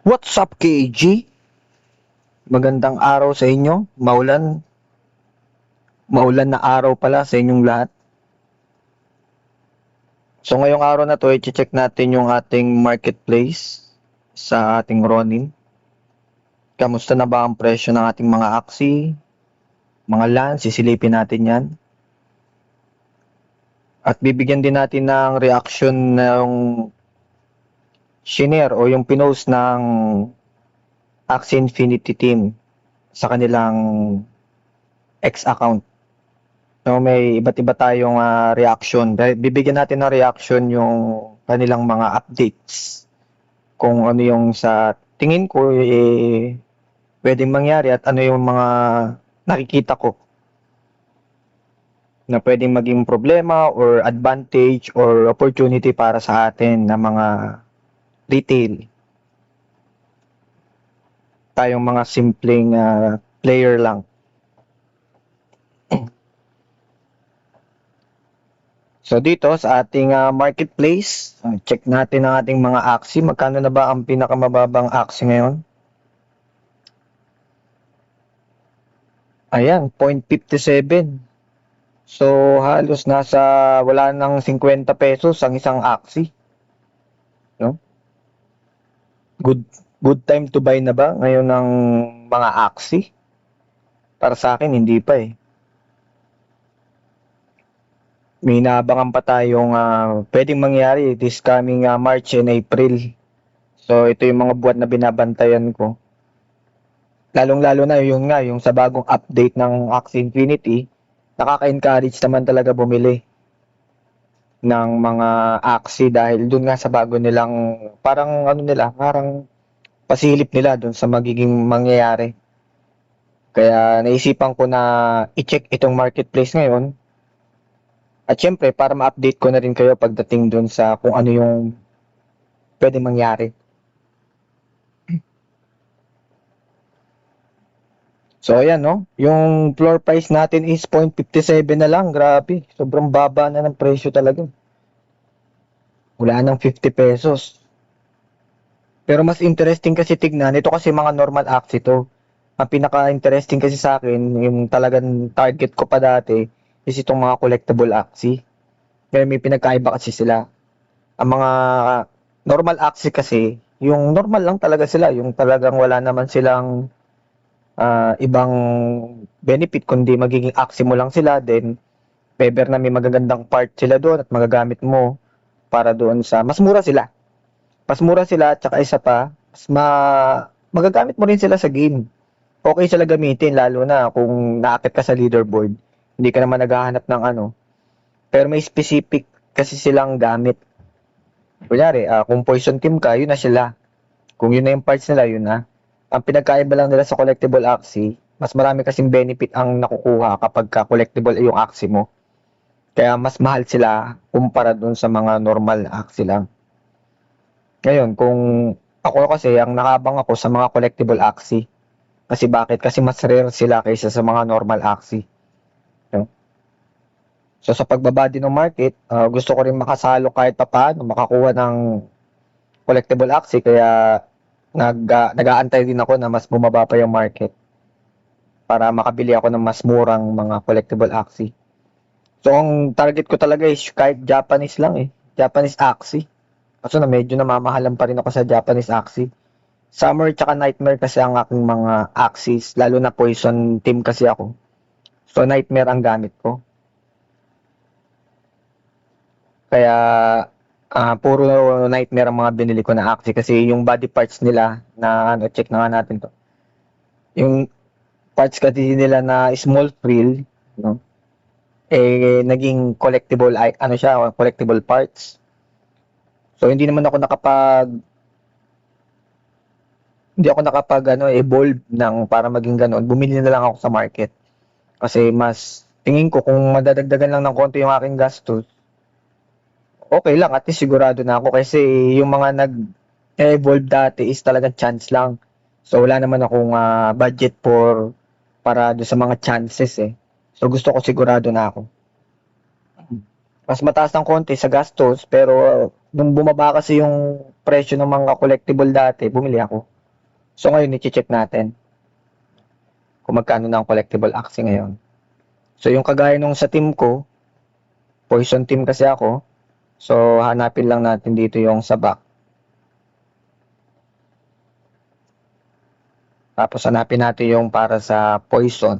What's up, KG? Magandang araw sa inyo. Maulan na araw pala sa inyong lahat. So ngayong araw na to, i-check natin yung ating marketplace sa ating Ronin. Kamusta na ba ang presyo ng ating mga aksi, mga land, sisilipin natin yan. At bibigyan din natin ng reaction ng shinare o yung pinost ng Axie Infinity team sa kanilang X account. So may iba't iba tayong reaction. Bibigyan natin ng reaction yung kanilang mga updates. Kung ano yung sa tingin ko pwedeng mangyari at ano yung mga nakikita ko na pwedeng maging problema or advantage or opportunity para sa atin na mga retail. Tayong mga simpleng player lang. So dito sa ating marketplace, check natin ang ating mga aksi. Magkano na ba ang pinakamababang aksi ngayon? Ayan, 0.57. So halos nasa wala nang 50 pesos ang isang aksi. No? Good time to buy na ba ngayon ng mga aksi? Para sa akin hindi pa eh. May inaabangan pa tayong pwedeng mangyari this coming March and April. So ito yung mga buwan na binabantayan ko. Lalong-lalo na yung sa bagong update ng Axie Infinity, nakaka-encourage naman talaga bumili ng mga Axie dahil dun nga sa bago nilang parang pasilip nila dun sa magiging mangyayari. Kaya naisipan ko na i-check itong marketplace ngayon. At syempre, para ma-update ko na rin kayo pagdating dun sa kung ano yung pwede mangyari. So, ayan, no? Yung floor price natin is 0.57 na lang. Grabe. Sobrang baba na ng presyo talaga. Wala nang 50 pesos. Pero mas interesting kasi tignan. Ito kasi mga normal aksi to. Ang pinaka-interesting kasi sa akin, yung talagang target ko pa dati, is itong mga collectible aksi. Kaya may pinagkaiba kasi sila. Ang mga normal aksi kasi, yung normal lang talaga sila. Yung talagang wala naman silang ibang benefit, kundi magiging aksi mo lang sila. Then, Weber na may magagandang part sila doon at magagamit mo para doon sa, mas mura sila. Mas mura sila at saka isa pa, magagamit mo rin sila sa game. Okay sila gamitin, lalo na kung naakit ka sa leaderboard. Hindi ka naman naghahanap ng ano. Pero may specific kasi silang gamit. Kunyari, kung poison team ka, yun na sila. Kung yun na yung parts nila, yun na. Ang pinagkaiba lang nila sa collectible aksi, mas marami kasing benefit ang nakukuha kapag collectible yung aksi mo. Kaya mas mahal sila kumpara dun sa mga normal aksi lang. Ngayon, kung ako kasi, ang nakabang ako sa mga collectible aksi. Kasi bakit? Kasi mas rare sila kaysa sa mga normal aksi. No? So sa pagbaba din ng market, gusto ko rin makasalo kahit papaano, makakuha ng collectible aksi. Kaya nag-aantay din ako na mas bumaba pa yung market para makabili ako ng mas murang mga collectible aksi. So ang target ko talaga is kahit Japanese lang eh. Japanese aksi. Kaso na medyo namamahalan pa rin ako sa Japanese aksi. Summer tsaka Nightmare kasi ang aking mga axis, lalo na Poison team kasi ako. So Nightmare ang gamit ko. Kaya puro Nightmare ang mga binili ko na axis kasi yung body parts nila na check na nga natin to. Yung parts kasi nila na small frill, no? Naging collectible collectible parts. So hindi naman ako evolve ng para maging ganoon. Bumili na lang ako sa market. Kasi mas tingin ko kung madadagdagan lang ng konti yung aking gastos, okay lang, at least sigurado na ako kasi yung mga nag-evolve dati is talagang chance lang. So wala naman akong budget para do sa mga chances eh. So gusto ko sigurado na ako. Mas mataas ng konti sa gastos pero nung bumaba kasi yung presyo ng mga collectible dati, bumili ako. So ngayon, i-check natin kung magkano na ang collectible Axie ngayon. So yung kagaya nung sa team ko, Poison team kasi ako. So hanapin lang natin dito yung sa back. Tapos hanapin natin yung para sa Poison.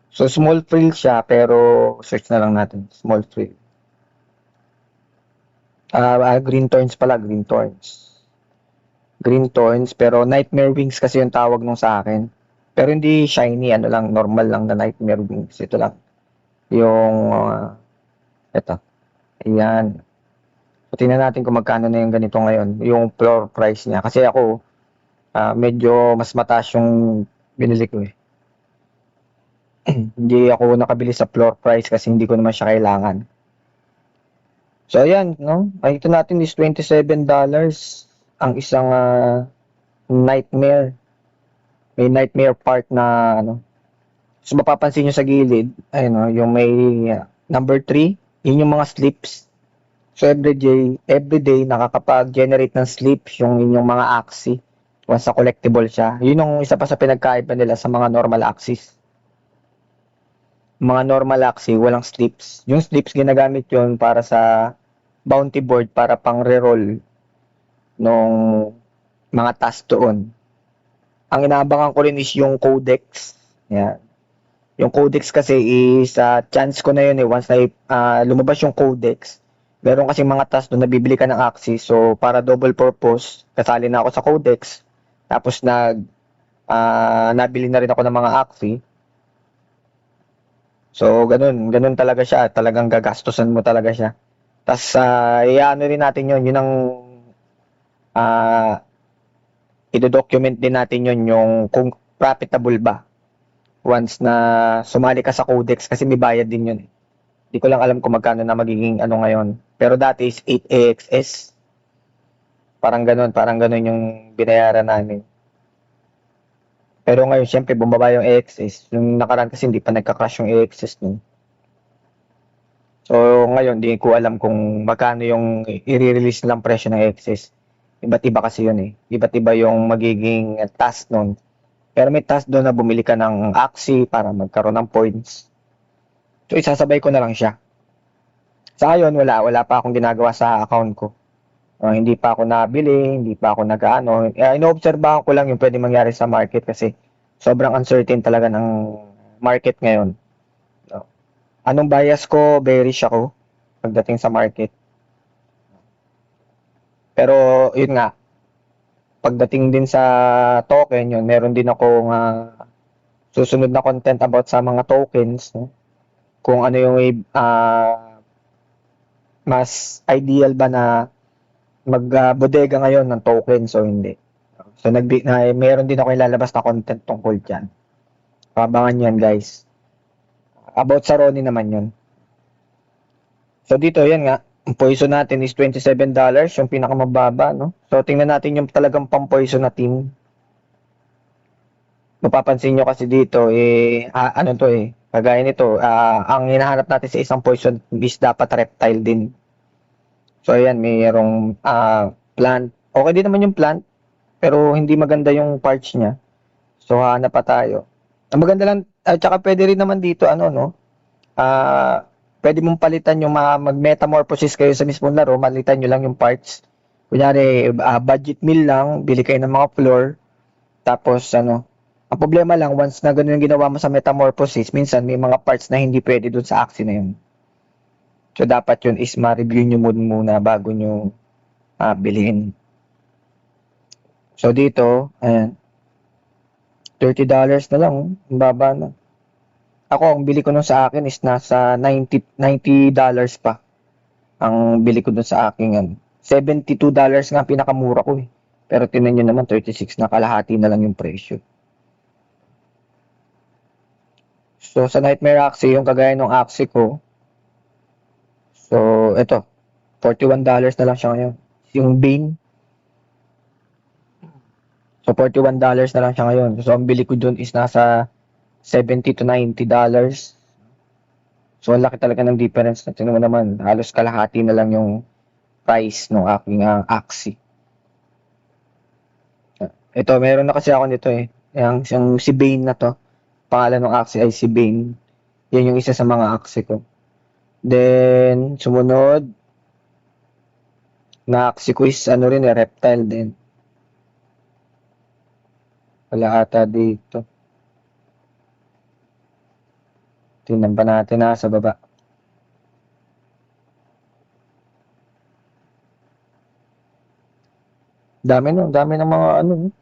So small frill siya pero search na lang natin. Small frill. Green Thorns pala, Green Thorns. Green Thorns pero Nightmare Wings kasi yung tawag nung sa akin. Pero hindi shiny, ano lang, normal lang na Nightmare Wings. Ito lang. Yung, ito. Ayan. So, tingnan natin kung magkano na yung ganito ngayon. Yung floor price niya. Kasi ako, medyo mas mataas yung binili ko eh. Hindi ako nakabili sa floor price kasi hindi ko naman siya kailangan. So, ayan, no? Ay, ito natin is $27 ang isang Nightmare. May Nightmare part na, ano. So, mapapansin nyo sa gilid, ayun, no? Yung may number 3, yun yung mga slips. So, everyday nakakapag-generate ng slips yung inyong mga Axie. Once na collectible siya. Yun yung isa pa sa pinagkaiba nila sa mga normal Axies. Mga normal Axie, walang slips. Yung slips, ginagamit yun para sa bounty board para pang reroll nung mga task doon. Ang inaabangan ko rin is yung codex. Yan. Yung codex kasi is chance ko na yun eh once na lumabas yung codex. Meron kasi mga task doon na bibili ka ng Axie. So para double purpose, kasali na ako sa codex. Tapos nabili na rin ako ng mga Axie. So ganun talaga siya. Talagang gagastusan mo talaga siya. Tapos iano rin natin yun. Yun ang i-document din natin yun yung kung profitable ba once na sumali ka sa codex kasi may bayad din yun. Hindi ko lang alam kung magkano na magiging ano ngayon. Pero dati is 8 AXS. Parang ganun yung binayaran namin. Pero ngayon, syempre, bumaba yung AXS. Yung nakaraan kasi hindi pa nagka-crash yung AXS nun. So, ngayon, di ko alam kung magkano yung i-release nilang presyo ng AXS. Iba't iba kasi yun eh. Iba't iba yung magiging task nun. Pero may task doon na bumili ka ng Axie para magkaroon ng points. So, isasabay ko na lang siya. Sa ngayon, wala pa akong ginagawa sa account ko. Hindi pa ako nabili, hindi pa ako nag-ano. Inoobserbahan ko lang yung pwede mangyari sa market kasi sobrang uncertain talaga ng market ngayon. Anong bias ko? Bearish ako pagdating sa market. Pero yun nga, pagdating din sa token, yun, meron din akong susunod na content about sa mga tokens. No? Kung ano yung mas ideal ba na mag-bodega ngayon ng tokens o hindi. So, meron din ako ilalabas na content tungkol dyan. Pabangan yan, guys. About sa Ronnie naman yun. So, dito, yan nga. Ang poison natin is $27, yung pinakamababa, no? So, tingnan natin yung talagang pang-poison na team. Mapapansin nyo kasi dito, ano to eh, kagaya nito, ang hinahanap natin sa isang poison is dapat reptile din. So, ayan, mayroong plant. Okay din naman yung plant, pero hindi maganda yung parts niya. So, hanap pa tayo. Ang maganda lang, at saka pwede rin naman dito, ano, no? Pwede mong palitan yung mag-metamorphosis kayo sa mismong laro, malitan nyo lang yung parts. Kunyari, budget meal lang, bili kayo ng mga floor. Tapos, ano, ang problema lang, once na ganun yung ginawa mo sa metamorphosis, minsan may mga parts na hindi pwede dun sa Axie na yun. So, dapat yun is ma-review nyo muna bago nyo bilhin. So, dito, ayan, $30 na lang, ang baba na. Ako, ang bili ko nun sa akin is nasa $90 pa. Ang bili ko dun sa akin, yan. $72 nga pinakamura ko eh. Pero tinan nyo naman, 36 na kalahati na lang yung presyo. So, sa Nightmare Axie, yung kagaya ng Axie ko, so, eto, $41 na lang siya ngayon. Yung Bane, so $41 na lang siya ngayon. So, ang bili ko dun is nasa $70 to $90. So, ang laki talaga ng difference. Tingnan mo naman, halos kalahati na lang yung price ng aking Axie. Ito, meron na kasi ako nito eh. Yung si Bane na to. Pangalan ng Axie ay si Bane. Yan yung isa sa mga Axie ko. Then, sumunod, na Axie ko is ano rin eh, Reptile din. Wala ata dito. Tingnan pa natin sa baba. Dami ng mga ano.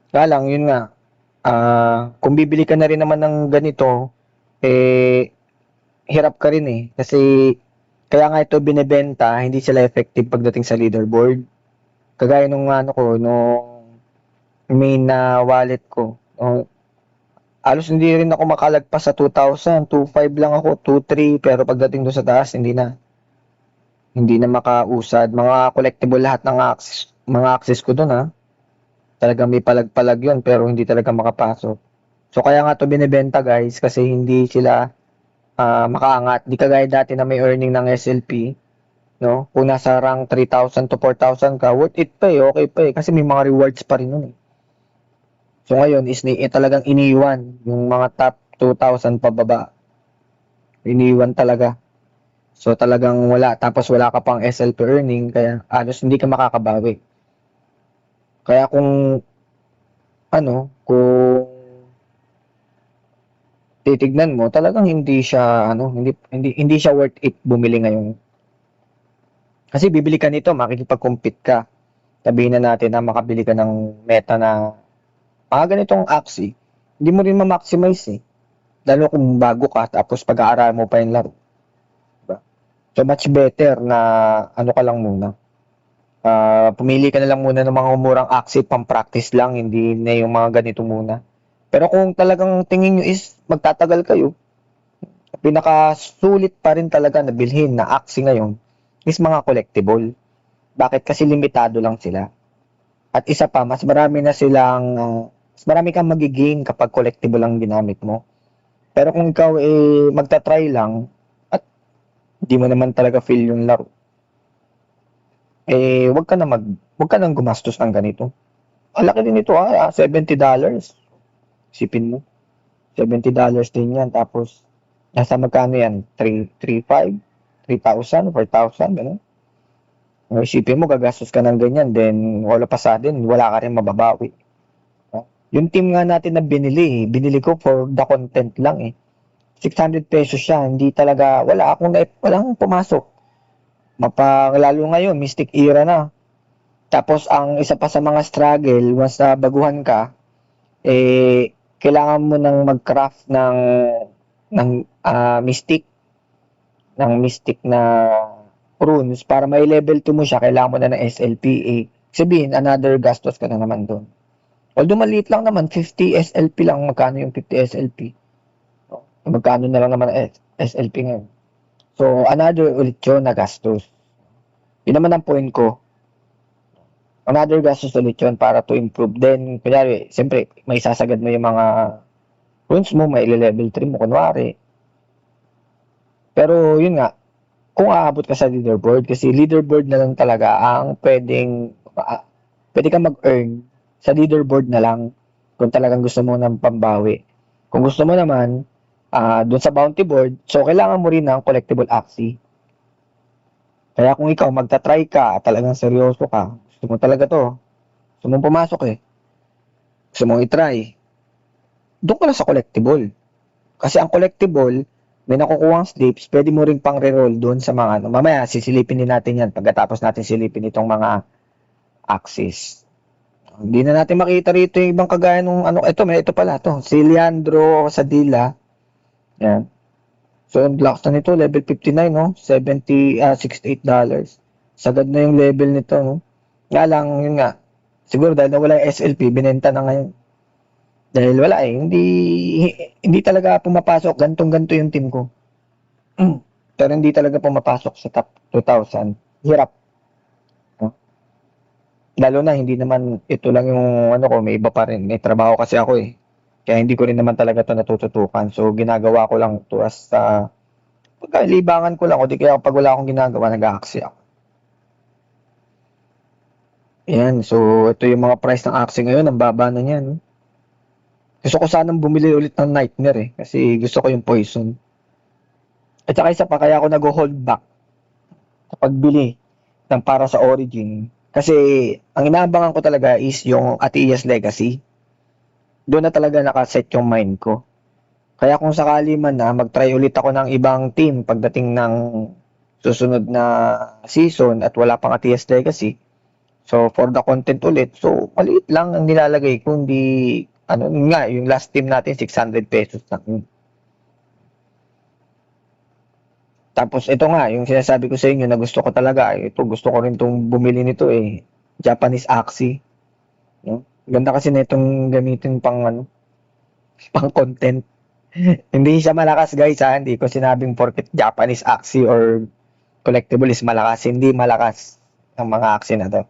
Kaya lang, yun nga. Kung bibili ka na rin naman ng ganito, eh, hirap ka rin eh. Kasi, kaya nga ito binebenta, hindi sila effective pagdating sa leaderboard. Kagaya nung ano ko, nung main na wallet ko. Halos hindi rin ako makalagpas sa 2,000, 2,500 lang ako, 2,300, pero pagdating doon sa taas, hindi na makausad. Mga collectible lahat ng mga access ko doon. Talagang may palag-palag yun, pero hindi talaga makapasok. So, kaya nga to binibenta guys, kasi hindi sila makaangat. Di kagaya dati na may earning ng SLP, no? Kung nasa rank 3,000 to 4,000 ka, worth it pa eh, okay pa eh, kasi may mga rewards pa rin nun eh. So, ngayon is talagang iniwan yung mga top 2,000 pababa. Iniwan talaga. So, talagang wala. Tapos, wala ka pang SLP earning, kaya halos hindi ka makakabawi. Kaya kung titignan mo, talagang hindi siya worth it bumili ngayon. Kasi bibili ka nito, makikipag-compete ka. Sabihin na natin na makabili ka ng meta na ganitong Axie, hindi mo rin ma-maximize eh. Lalo kung bago ka, tapos pag-aaralan mo pa yung laro. Diba? So much better na ano ka lang muna. Pumili ka na lang muna ng mga murang Axie, pang-practice lang, hindi na yung mga ganito muna. Pero kung talagang tingin nyo is magtatagal kayo, pinakasulit pa rin talaga na bilhin na Axie ngayon is mga collectible. Bakit? Kasi limitado lang sila. At isa pa, mas marami kang magigain kapag collectible ang ginamit mo. Pero kung ikaw magta-try lang at hindi mo naman talaga feel yung laro, wag ka nang gumastos ng ganito. Ang laki din ito $70. Sipin mo. $70 din yan. Tapos, nasa magkano yan? 3,500, 3,000, 4,000, gano'n. Isipin mo, gagastos ka ng ganyan, then wala pa sa atin, wala ka rin mababawi. Yung team nga natin na binili ko for the content lang eh. 600 pesos siya, hindi talaga, walang pumasok. Lalo ngayon, Mystic Era na. Tapos, ang isa pa sa mga struggle, once na baguhan ka, kailangan mo nang mag-craft ng Mystic na runes para may level 2 mo siya, kailangan mo na ng SLP. Sabihin, another gastos ka na naman doon. Although maliit lang naman, 50 SLP lang, magkano yung 50 SLP? Magkano na lang naman SLP ngayon? So, another ulit yun na gastos. Yun naman ang point ko. Another gastos ulit yun para to improve. Then, kunyari, siyempre, may sasagad mo yung mga runes mo, may level 3 mo, kunwari. Pero, yun nga, kung aabot ka sa leaderboard, kasi leaderboard na lang talaga ang pwede kang mag-earn sa leaderboard na lang kung talagang gusto mo ng pambawi. Kung gusto mo naman, dun sa bounty board, so kailangan mo rin ng collectible Axie. Kaya kung ikaw magta-try ka, talagang seryoso ka, gusto mo talaga to, gusto mong pumasok gusto mong i-try, doon ka lang sa collectible. Kasi ang collectible, may nakukuhang slips, pwede mo rin pang reroll doon sa mga mamaya sisilipin din natin yan pagkatapos natin silipin itong mga axis. Hindi na natin makita rito yung ibang kagaya nung ito pala to, si Leandro Sadilla. Yan. So, ang blocks na nito, level 59, no? $68. Sagad na yung level nito, no? Nga lang, yun nga. Siguro dahil nawala yung SLP, binenta na ngayon. Dahil wala hindi talaga pumapasok, gantong-ganto yung team ko. Pero hindi talaga pumapasok sa top 2,000. Hirap. Lalo na, hindi naman, ito lang yung may iba pa rin. May trabaho kasi ako eh. Kaya hindi ko rin naman talaga ito natututukan. So, ginagawa ko lang to as pagkalibangan ko lang. O di kaya pag wala akong ginagawa, nag-aaksi ako. Ayan, so ito yung mga price ng Axie ngayon, ang baba na niyan. Gusto ko sanang bumili ulit ng Nightmare eh, kasi gusto ko yung Poison. At saka isa pa, kaya ako nag-hold back sa pagbili ng para sa Origin. Kasi ang inaabangan ko talaga is yung Atias Legacy. Doon na talaga nakaset yung mind ko. Kaya kung sakali man na mag-try ulit ako ng ibang team pagdating ng susunod na season at wala pang Atias Legacy, so for the content ulit, so maliit lang ang nilalagay ko, hindi, ano nga, yung last team natin, 600 pesos lang. Tapos ito nga, yung sinasabi ko sa inyo na gusto ko talaga, ito gusto ko rin tong bumili nito eh, Japanese Axie. No? Ganda kasi na itong gamitin pang ano, pang content. Hindi siya malakas guys ha, hindi ko sinabing porket Japanese Axie or collectible is malakas, hindi malakas ang mga Axie na to.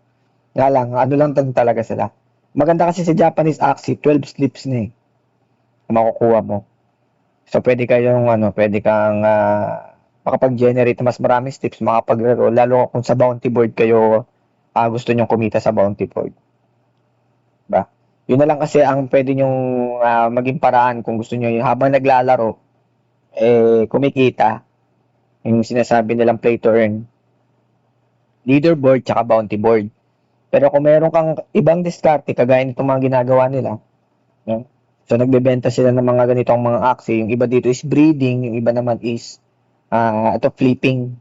Nga lang, ano lang talaga sila. Maganda kasi sa Japanese Axie, 12 slips na eh, makukuha mo. So pwede kayong ano, pwede kang makapag-generate mas maraming slips, makapaglaro, lalo kung sa bounty board kayo gusto nyong kumita sa bounty board. Diba? Yun na lang kasi ang pwede nyong maging paraan kung gusto nyo habang naglalaro, kumikita, yung sinasabi nilang play to earn, leaderboard tsaka bounty board. Pero kung meron kang ibang diskarte, kagaya nitong mga ginagawa nila, no? So nagbebenta sila ng mga ganitong mga Axie, yung iba dito is breeding, yung iba naman is ito flipping.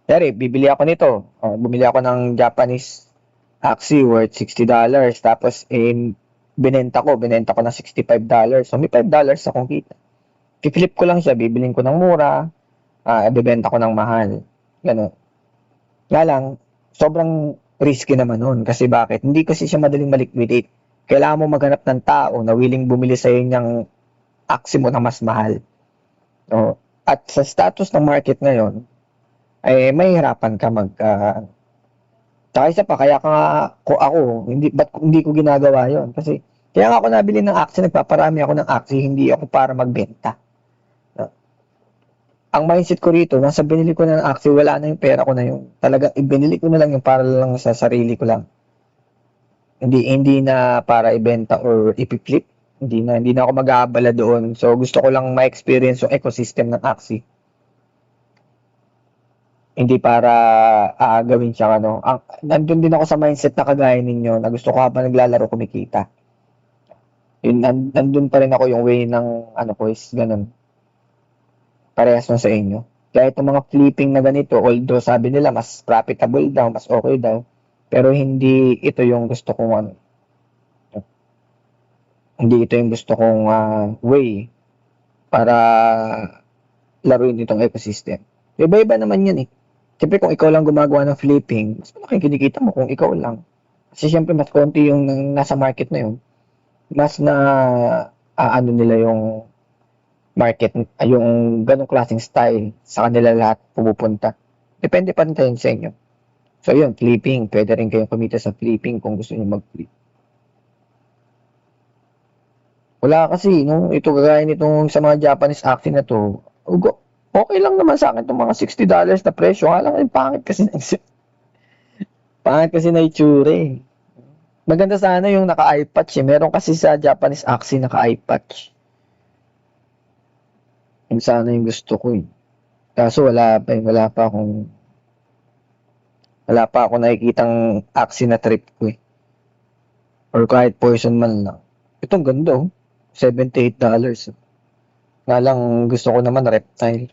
Dari, bibili ako nito. Bumili ako ng Japanese Axie worth $60. Tapos binenta ko ng $65. So may $5 akong kita. I-flip ko lang siya, bibiling ko ng mura, ibebenta ko ng mahal. Ganun. Nga lang, sobrang risky naman nun. Kasi bakit? Hindi kasi siya madaling maliquidate. Kailangan mo maghanap ng tao na willing bumili sa iyo ng Axie mo na mas mahal. No? At sa status ng market ngayon, ay mahihirapan ka tsaka isa pa, kaya ka nga, ako, hindi ko ginagawa yon. Kasi, kaya nga ako nabili ng Axie, nagpaparami ako ng Axie, hindi ako para magbenta. No? Ang mindset ko rito, nasa binili ko na ng Axie, wala na yung pera ko na yun. Talagang ibinili ko na lang yung para lang sa sarili ko lang. Hindi na para ibenta or ipi-flip. Hindi na ako mag-aabala doon. So, gusto ko lang ma-experience yung ecosystem ng Axie. Hindi para gawin siyang ano. Nandun din ako sa mindset na kagaya ninyo na gusto ko habang naglalaro kumikita. Yun, nandun pa rin ako yung way ng ano ko is ganun. Parehas nun sa inyo. Kaya itong mga flipping na ganito, although sabi nila mas profitable daw, mas okay daw, pero hindi ito yung gusto kong ano. Hindi ito yung gusto kong way para laruin itong ecosystem. Iba-iba naman yun eh. Siyempre kung ikaw lang gumagawa ng flipping, mas malaking kinikita mo kung ikaw lang. Kasi siyempre mas konti yung nasa market na yun. Mas na ano nila yung market, yung ganong klaseng style sa kanila lahat pumupunta. Depende pa rin tayo sa inyo. So yun, flipping. Pwede rin kayong kumita sa flipping kung gusto niyo mag-flip. Wala kasi, no? Ito kagaya nitong sa mga Japanese Axie na to, okay lang naman sa akin itong mga $60 na presyo. Nga lang, pangit kasi pangit kasi na itsura eh. Maganda sana yung naka-eye patch eh. Meron kasi sa Japanese Axie naka-eye patch. Yung sana yung gusto ko eh. Kaso wala pa akong nakikitang Axie na trip ko eh. Or kahit poison man lang. Itong ganda oh. $78. Nga lang gusto ko naman reptile.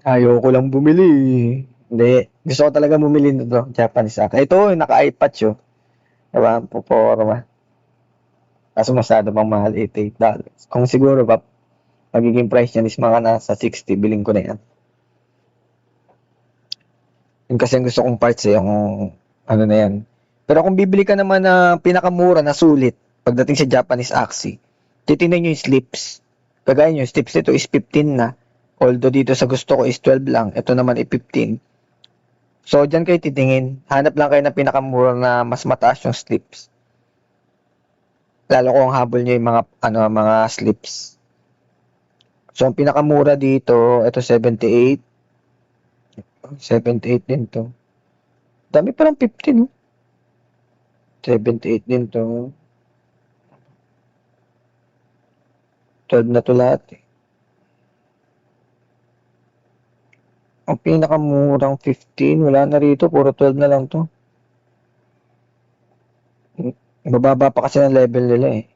Ayoko lang bumili. Hindi. Gusto ko talaga bumili nito, Japanese Axie. Ito, naka-eye patch oh. Diba? Puporma. Kaso masyado pang mahal, $88. Kung siguro ba, magiging price niyan is mga nasa 60, biling ko na yan. Yung kasi gusto kong parts eh, yung ano na yan. Pero kung bibili ka naman na pinakamura na sulit, pagdating sa Japanese Axie, titingnan nyo yung slips. Kagaya nyo, slips nito is 15 na. Although dito sa gusto ko is 12 lang, ito naman ay 15. So, dyan kayo titingin. Hanap lang kayo ng pinakamura na mas mataas yung slips. Lalo kung habol nyo yung mga slips. So, ang pinakamura dito, ito 78. 78 din to. Dami parang 15, no? 78 din to. 12 na to lahat eh. Ang pinakamurang 15, wala na rito, puro 12 na lang to. Mababa pa kasi ang level nila eh.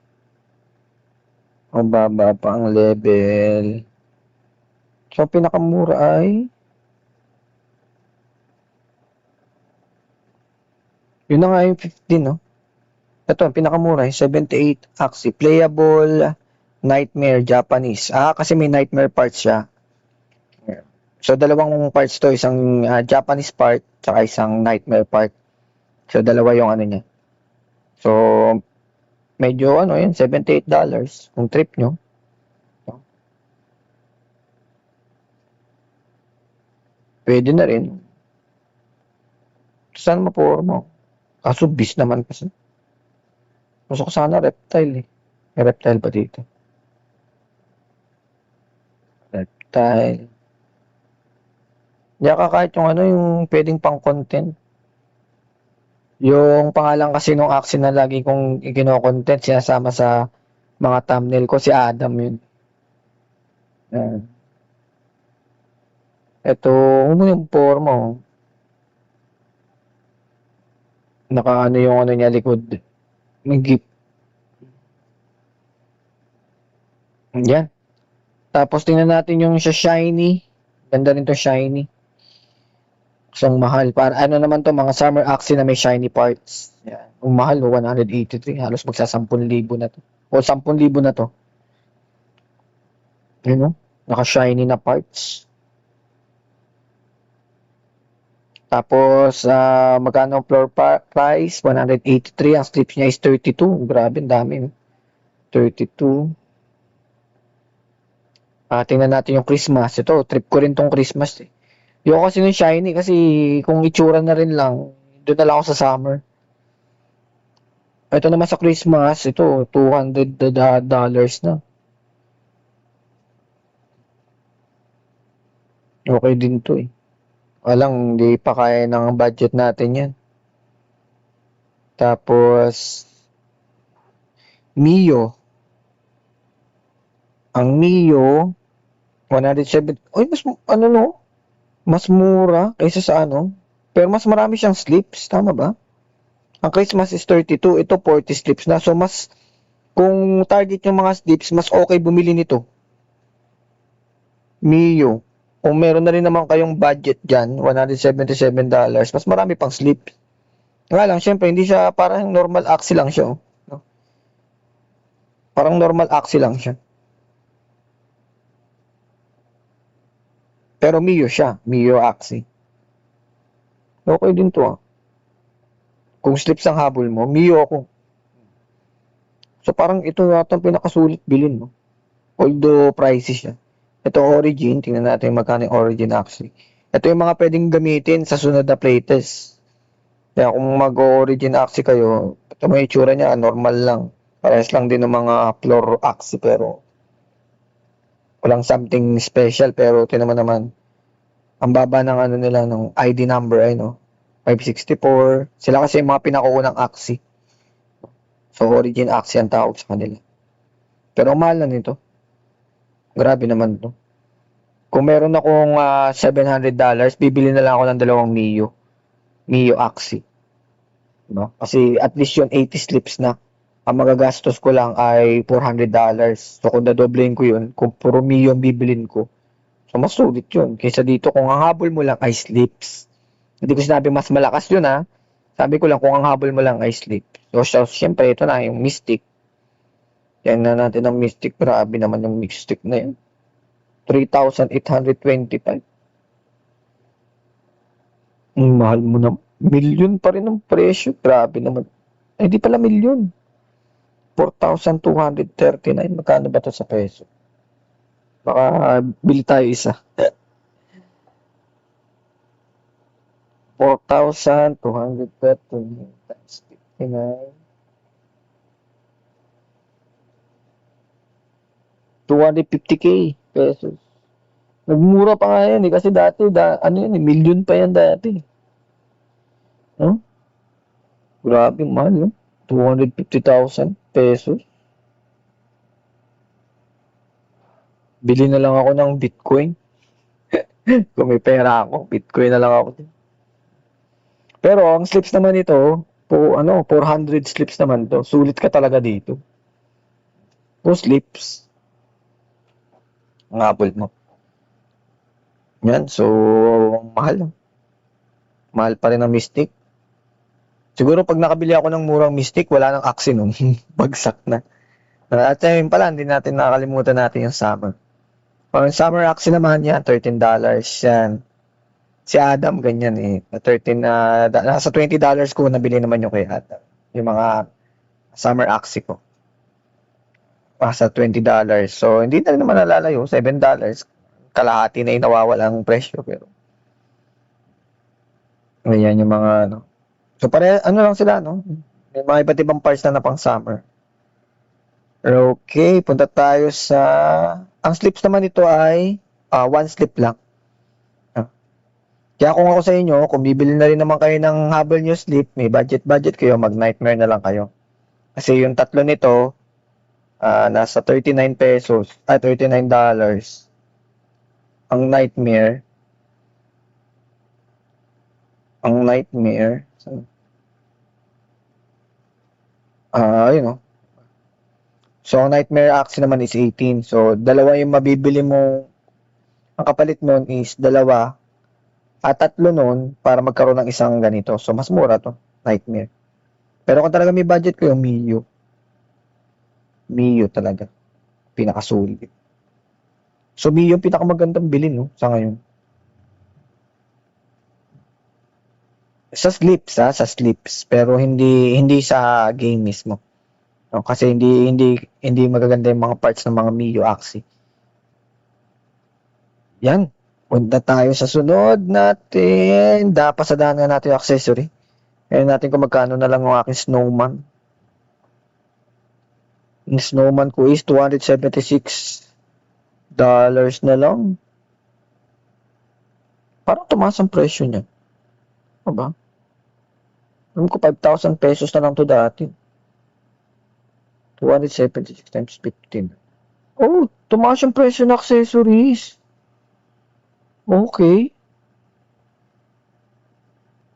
Mababa pa ang level. So, ang pinakamura ay yun na nga yung 15, no? Ito, ang pinakamura, 78 Axie. Playable Nightmare Japanese. Kasi may Nightmare parts siya. So, dalawang parts to. Isang Japanese part, tsaka isang Nightmare part. So, dalawa yung ano niya. So, medyo yun, $78 kung trip nyo. Pwede na rin. Saan mapuor mo? Kaso, beast naman kasi. Gusto ko sana reptile eh. May reptile pa dito. Reptile. Yaka kahit yung yung pwedeng pang content. Yung pangalan kasi nung Axie na lagi kong ikino-content, sinasama sa mga thumbnail ko, si Adam yun. Ito, yung forma oh. Naka yung niya likod. May gift. Yan. Tapos tingnan natin yung sa shiny. Ganda rin to shiny. Isang mahal. Para naman to, mga summer Axie na may shiny parts. Yan. Ang mahal, 183. Halos magsa 10,000 na to. O 10,000 na to. Yun naka-shiny na parts. Tapos, magkano ang floor price? 183. Ang slips niya is 32. Grabe, ang dami. 32. Tingnan natin yung Christmas. Ito, trip ko rin tong Christmas eh. Yung kasi yung shiny kasi kung itsura na rin lang, doon na lang ako sa summer. Ito naman sa Christmas, ito, $200 na. Okay din to eh. Walang, hindi pa kaya ng budget natin yan. Tapos, Mio. Ang Mio, 107. Uy, mas mura kaysa sa Pero mas marami siyang slips, tama ba? Ang Christmas is 32, ito 40 slips na. So, kung target yung mga slips, mas okay bumili nito. Mio. Kung meron na rin naman kayong budget dyan, $177, mas marami pang slips. Nga lang, syempre, hindi siya parang normal Axie lang siya. No? Parang normal Axie lang siya. Pero Mio siya. Mio Axie. Okay din to Kung slips ang habol mo, Mio ako. So parang ito yata ang pinakasulit bilhin. No? Although pricey siya. Ito Origin. Tingnan natin magkano yung Origin Axie. Ito yung mga pwedeng gamitin sa sunod na playtest. Kaya kung mag-Origin Axie kayo, ito may itsura niya, normal lang. Parehas lang din ng mga floor Axie pero walang something special pero tinaman naman ang baba ng nila ng ID number ay 564. Sila kasi yung mga pinakaunang Axie. So Origin Axie ang tawag sa kanila. Pero mahal na nito. Grabe naman to. Kung meron akong $700, bibili na lang ako ng dalawang Mio Axie. No? Kasi at least yun 80 slips na. Ang magagastos ko lang ay $400. So kung dadoblein ko yun, kung puro Mio ang bibilin ko, so mas sulit yun. Kaysa dito kung ang habol mo lang ay slips. Hindi ko sinabi mas malakas yun Sabi ko lang kung ang habol mo lang ay slips. So syempre ito na yung Mystic. Yan na natin ang Mystic. Grabe naman yung Mystic na yun. 3,825. Mahal mo na. Million pa rin ang presyo. Grabe naman. Di pala million. 4,239. Magkano ba ito sa peso? Baka bili tayo isa. 4,239 times 59. 250k pesos. Nagmura pa nga yan kasi dati, million pa yan dati. Grabe, mahal 250,000 pesos. Bili na lang ako ng Bitcoin. Kung may pera ako, Bitcoin na lang ako. Pero ang slips naman ito, 400 slips naman to. Sulit ka talaga dito. Slips. Ang Apple mo. Yan, so mahal. Mahal pa rin ang Mystic. Siguro pag nakabili ako ng murang Mystic, wala nang Axie nun. Bagsak na. At yun pala, hindi natin nakakalimutan natin yung Summer. Yung Summer Axie naman yan, $13 yan. Si Adam, ganyan eh. Nasa $20 ko nabili naman yung kay Adam. Yung mga Summer Axie ko. Nasa $20. So, hindi na rin naman nalalayo. $7. Kalahati na yung nawawala ang presyo. Pero, ayan yung mga, So, lang sila, no? May mga iba't ibang parts na pang summer. Okay, punta tayo sa... Ang slips naman ito ay one slip lang. Kaya kung ako sa inyo, kung bibili na rin naman kayo ng habol nyo slip, may budget kayo, mag-nightmare na lang kayo. Kasi yung tatlo nito, nasa 39 pesos, $39. Ang nightmare, yun o. So, ang Nightmare Axie naman is 18. So, dalawa yung mabibili mo, ang kapalit nun is dalawa, at tatlo nun para magkaroon ng isang ganito. So, mas mura to, Nightmare. Pero kung talaga may budget ko, yung Mio. Mio talaga. Pinakasulit. So, Mio yung pinakamagandang bilhin, no? Sa ngayon. Sa slips. Pero hindi sa game mismo. No? Kasi hindi magaganda yung mga parts ng mga Mio Axie. Yan. Punta tayo sa sunod natin. Pasadahan nga natin yung accessory. Ngayon natin kung magkano na lang yung aking snowman. Yung snowman ko is $276 na lang. Parang tumaas ang presyo niya. Ano ba? Alam ko 5,000 pesos na lang to dati. 276 times 15. Oh, tumaas yung presyo ng accessories. Okay.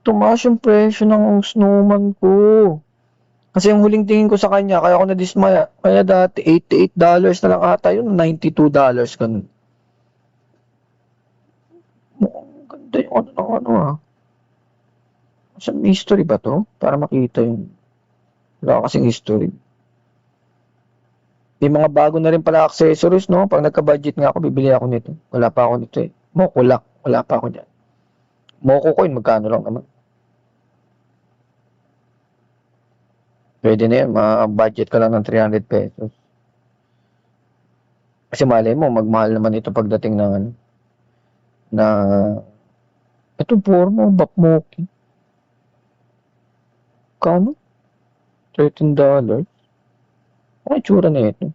Tumaas yung presyo ng snowman ko. Kasi yung huling tingin ko sa kanya, kaya ako na-dismaya. Kaya dati, $88 na lang ata yun, $92 ganun. Mukhang ganda yung ano. Saan history ba to? Para makita yung... Wala kasing history. May mga bago na rin pala accessories, no? Pag nagka-budget nga ako, bibili ako nito. Wala pa ako nito eh. Mokulak. Wala pa ako dyan. Moko coin, magkano lang naman. Pwede na yan. Budget ka lang ng 300 pesos. Kasi malay mo, magmahal naman ito pagdating ng ano. Na... Ito, forma, Bakmoki. Kano? $13. Ano itsura na ito?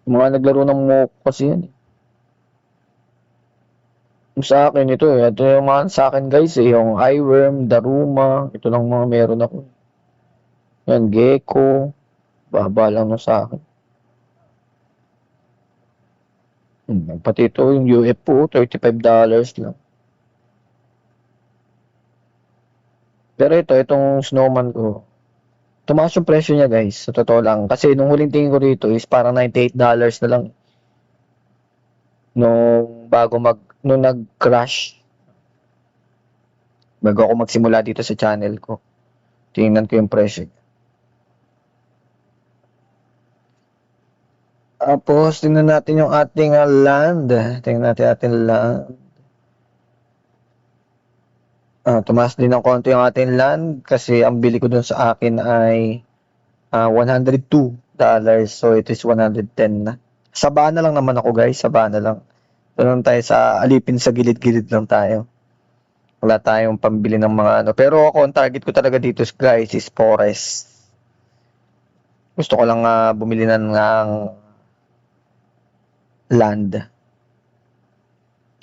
Mga naglaro ng Moko kasi yan eh. Sa akin ito eh. Ito yung mga sa akin guys eh. Yung Eyeworm, Daruma. Ito lang mga meron ako. Yan, Gecko. Baba lang no sa akin. Pati ito yung UFO, $35 lang. Pero itong snowman ko, tumaas yung presyo niya guys, sa totoo lang. Kasi nung huling tingin ko dito is parang $98 na lang. Nung nag-crash. Bago ako magsimula dito sa channel ko. Tingnan ko yung presyo. Tapos, tingnan natin yung ating land. Tingnan natin ating land. Tumaas din ng konti yung ating land kasi ang bili ko dun sa akin ay $102. So, it is 110 na. Sabana lang naman ako guys. Sabana lang. Doon tayo sa alipin sa gilid-gilid lang tayo. Wala tayong pambili ng mga ano. Pero ako, ang target ko talaga dito guys is forest. Gusto ko lang bumili ng land.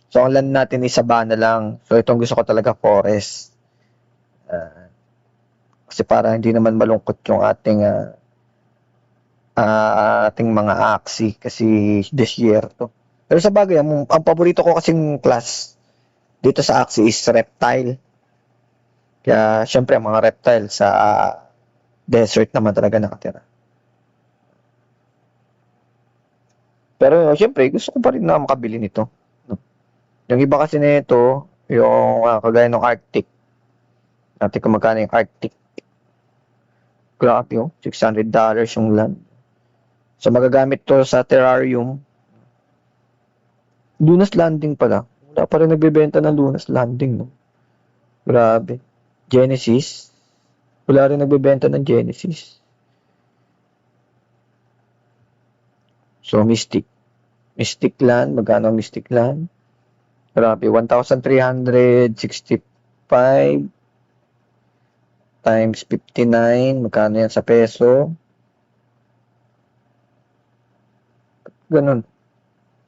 So, ang land natin is sabana lang. So, itong gusto ko talaga forest. kasi para hindi naman malungkot yung ating mga aksi kasi desierto. Pero sa bagay, ang paborito ko kasing class dito sa aksi is reptile. Kaya syempre ang mga reptile sa desert naman talaga nakatira. Pero syempre gusto ko pa rin na makabili nito. No? Yung iba kasi nito, yung kagaya ng Arctic. Natin kung magkano yung Arctic. Grabe oh, $600 yung land. So magagamit to sa terrarium. Lunas Landing pala. Wala pa rin nagbebenta ng Lunas Landing, no? Grabe. Genesis. Wala rin nagbebenta ng Genesis. So, Mystic. Mystic Land. Magkano ang Mystic Land? Grabe. 1,365 times 59. Magkano yan sa peso? Ganun.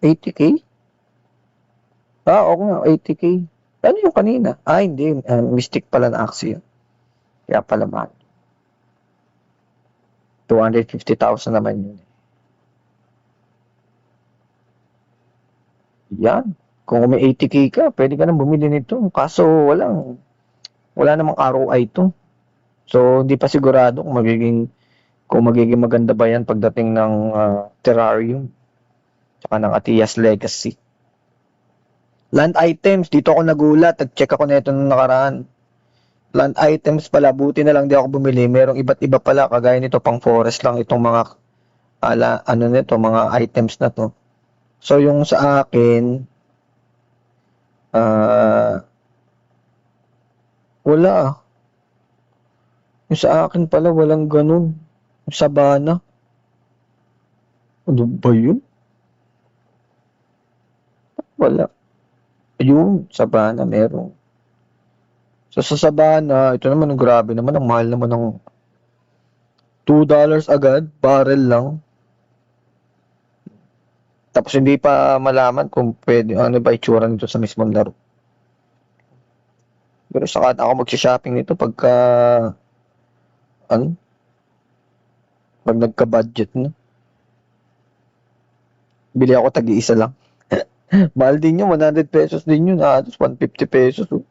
80K? Oo nga. 80K. Ano yung kanina? Hindi. Mystic pala na aksi yun. Kaya pala mahal. 250,000 naman yun. Yan. Kung may 80K ka, pwede ka nang bumili nito. Kaso wala namang ROI to. So, hindi pa sigurado kung magiging maganda ba yan pagdating ng terrarium. Tsaka ng Atias Legacy. Land items, dito ako nagulat. Nag-check ako nito nung nakaraan. Land items pala, buti na lang di ako bumili. Merong iba't iba pala, kagaya nito pang forest lang itong mga mga items na to. So, yung sa akin, wala. Yung sa akin pala, walang ganun. Yung sabana. Ano ba yun? Wala. Yung sabana, meron. So, sa sabana, ito naman, grabe naman. Ang mahal naman ng $2 agad. Barrel lang. Tapos hindi pa malaman kung pwede, ano ba itsura nito sa mismong laro. Pero saka ako magsha-shopping nito pag nagka-budget na. Bili ako tagi-isa lang. Mahal din yun, 100 pesos din yun. Tapos 150 pesos. Oh.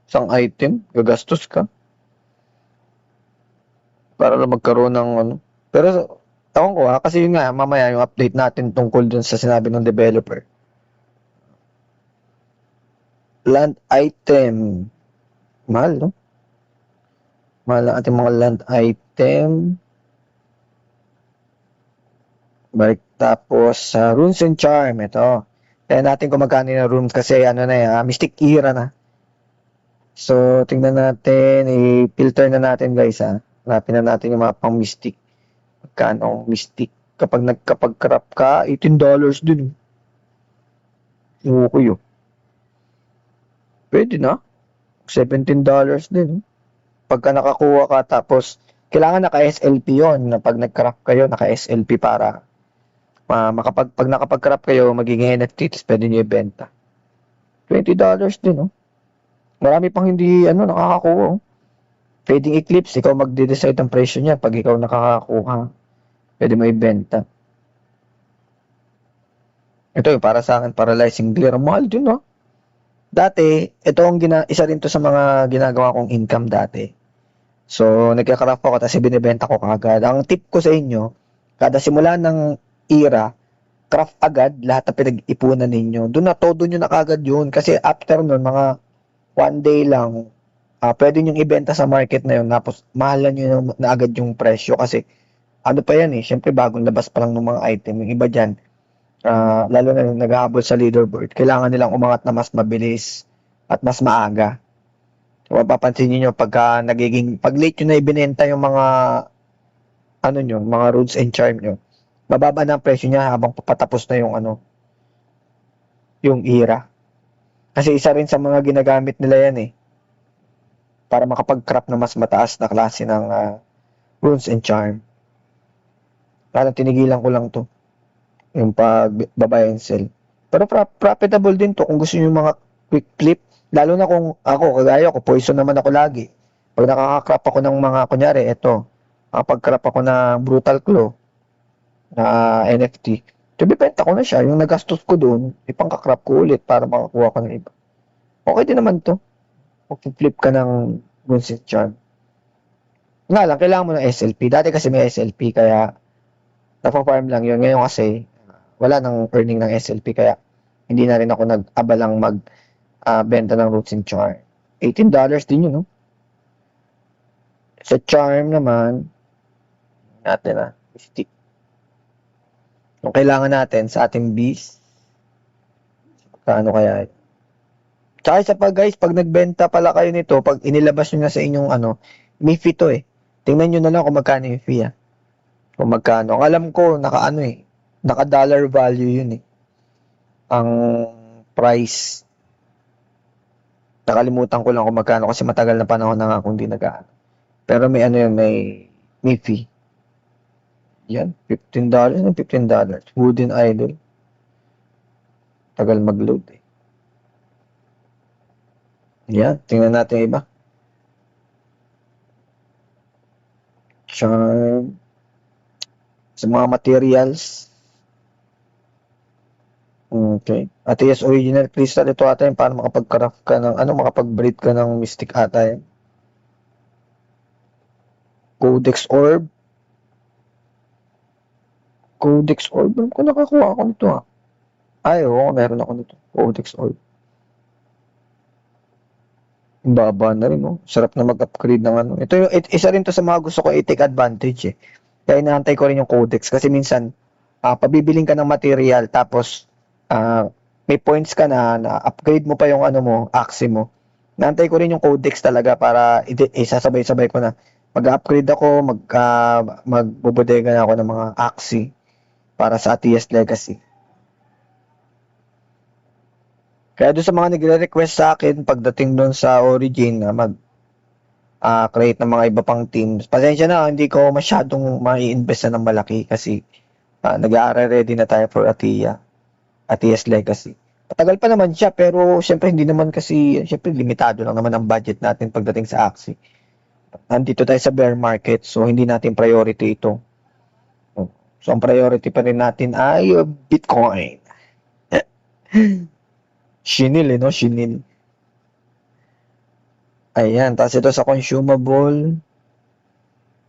Isang item, gagastos ka. Para lang magkaroon ng Pero ewan ko kasi yun nga, mamaya yung update natin tungkol dun sa sinabi ng developer. Land item. Mahal, no? Mahal ang ating mga land item. Balik tapos runes and charm. Ito. Kaya natin kung magkano na rooms kasi Mystic Era na. So, tingnan natin. I-filter na natin guys ha. Hanapin na natin yung mga pang Mystic. Magkano Mystic. Kapag nagkapag-crop ka, $18 din. Okay yun. Pwede na. $17 din. Pagka nakakuha ka, tapos kailangan naka-SLP yun. Pag nag-crop kayo, naka-SLP para pag nakapag-crop kayo, magiging NFT, tapos pwede nyo ibenta. $20 din, no? Marami pang hindi, nakakakuha, oh. Fading Eclipse, ikaw magde-decide ang presyo niya pag ikaw nakakakuha. Pwede mo ibenta. Ito yung para sa akin, Paralyzing Glare. Mahal din, no? Dati, ito ang isa rin to sa mga ginagawa kong income dati. So, nagka-craft ako, tapos binibenta ko kagad. Ang tip ko sa inyo, kada simula ng era, craft agad, lahat na pinag-ipunan ninyo. Doon na, todo nyo na kagad yun. Kasi after nun, mga 1 day lang, pwede nyo ibenta sa market na yun. Tapos, mahalan nyo na agad yung presyo. Kasi, ano pa yan eh, syempre bagong labas pa lang ng mga item. Yung iba dyan, lalo na yung naghahabol sa leaderboard, kailangan nilang umangat na mas mabilis at mas maaga. So, mapapansin niyo pag late nyo na ibinenta yung mga mga runes and charm nyo, bababa na ang presyo niya habang papatapos na yung era. Kasi isa rin sa mga ginagamit nila yan eh, para makapag-craft na mas mataas na klase ng runes and charm. Parang tinigilan ko lang to, yung pag-buy and sell. Pero profitable din to kung gusto niyo yung mga quick flip. Lalo na kung ako, kagaya ko, poison naman ako lagi. Pag nakaka-crop ako ng mga, kunyari, ito, nakapag-crop ako ng Brutal Claw na NFT, so bibenta ko na siya. Yung nagastos ko doon, ipangka-crop ko ulit para makakuha ko ng iba. Okay din naman to. Mag-flip ka ng Moonset Charm. Nga lang, kailangan mo ng SLP. Dati kasi may SLP, kaya nafa-farm lang yun. Ngayon kasi, wala nang earning ng SLP, kaya hindi na rin ako nag-abalang benta ng Roots and Charm. $18 din yun, no? Sa Charm naman, natin stick. Yung kailangan natin sa ating bees, kaano kaya? Tsaka isa pa guys, pag nagbenta pala kayo nito, pag inilabas nyo na sa inyong may fee to eh. Tingnan nyo na lang kung magkano yung fee Kung magkano. Ang alam ko, naka-dollar value yun eh. Ang price. Nakalimutan ko lang kung magkano kasi matagal na panahon na nga kung di nag Pero may may fee. Yan, $15 ng $15. Wooden Idol. Tagal mag-load eh. Yan, tingnan natin yung iba. Charm. Sa mga materials. Okay. ATS Original Crystal. Ito ata yung para makapag-craft ka ng, makapag-breed ka ng Mystic ata yan. Codex Orb. Codex Orb. Alam ko nakakuha ako nito Ay, oo, meron ako nito. Codex Orb. Baba na rin, no? Sarap na mag-upgrade ng Ito yung, isa rin to sa mga gusto ko i-take advantage eh. Kaya inaantay ko rin yung Codex kasi minsan, pabibiling ka ng material tapos, may points ka na upgrade mo pa yung Axie mo. Inaantay ko rin yung Codex talaga para isasabay-sabay ko na. Mag-upgrade ako, magbubodega na ako ng mga Axie para sa ATS Legacy. Kaya doon sa mga nagre-request sa akin pagdating doon sa Origin na create ng mga iba pang teams. Pasensya na, hindi ko masyadong mai-invest na ng malaki kasi nag-aaral ready na tayo for ATS Legacy. Patagal pa naman siya pero syempre hindi naman kasi, syempre limitado lang naman ang budget natin pagdating sa Axie. Nandito tayo sa bear market so hindi natin priority ito. So ang priority pa rin natin ay Bitcoin. Shinil no? Shinil. Ayan, tapos ito sa consumable.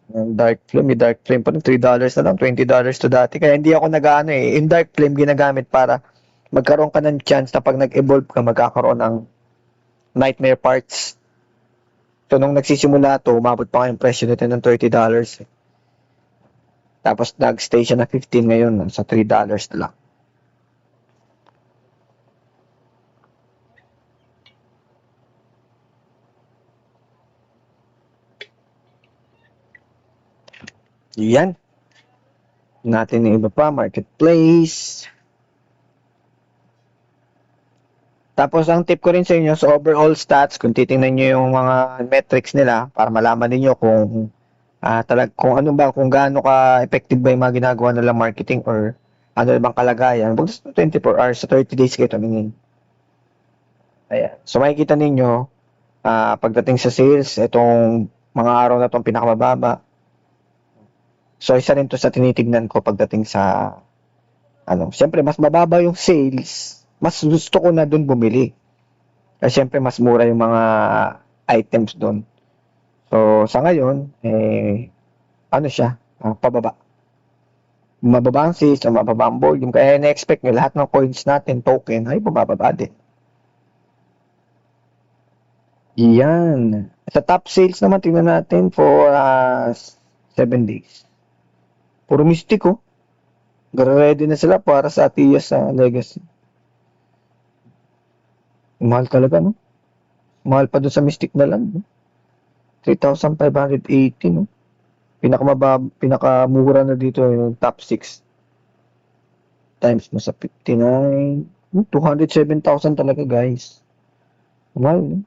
Dark Flame, may Dark Flame pa rin, $3 na lang, $20 to dati. Kaya hindi ako nag-ano eh. Yung Dark Flame ginagamit para magkaroon ka ng chance na pag nag-evolve ka, magkakaroon ng Nightmare Parts. So, nung nagsisimula to, umabot pa yung presyo nito ng $30 eh. Tapos, nag-stay siya na 15 ngayon, sa $3 na lang. Yan. Natin yung iba pa, marketplace. Tapos, ang tip ko rin sa inyo, sa overall stats, kung titingnan nyo yung mga metrics nila, para malaman niyo kung kung gaano ka effective ba yung mga ginagawa nilang marketing or ano bang kalagayan. Huwag sa 24 hours, sa 30 days kayo tumingin. Ayan. So, makikita ninyo, pagdating sa sales, itong mga araw na itong pinakamababa. So, isa rin to sa tinitignan ko pagdating sa, siyempre, mas mababa yung sales, mas gusto ko na doon bumili. Kasi siyempre, mas mura yung mga items doon. So, sa ngayon, pababa. Mababa ang sales, mababa ang volume. Kaya na-expect nyo, lahat ng coins natin, token, ay bumababa din. Yan. Sa top sales naman, tingnan natin for 7 days. Puro Mystic, ready na sila para sa ATS Legacy. Mahal talaga, no? Mahal pa doon sa Mystic na lang, no? 3,580, no? Pinakamura na dito yung top 6. Times mo sa 59. 207,000 talaga, guys. Mahal, no?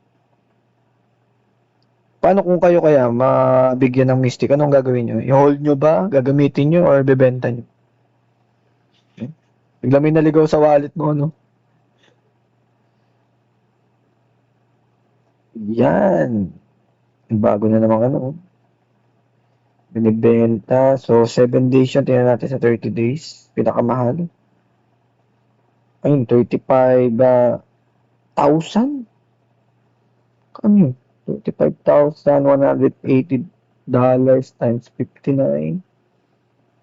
Paano kung kayo kaya mabigyan ng Mystic? Anong gagawin nyo? I-hold nyo ba? Gagamitin nyo? Or bebenta nyo? Bigla may naligaw sa wallet mo, no? Yan. Bago na naman ano. Binibenta. So, 7 days yun. Tingnan natin sa 30 days. Pinakamahal. Ayun, 35,000. Kano yun? $35,180 times 59.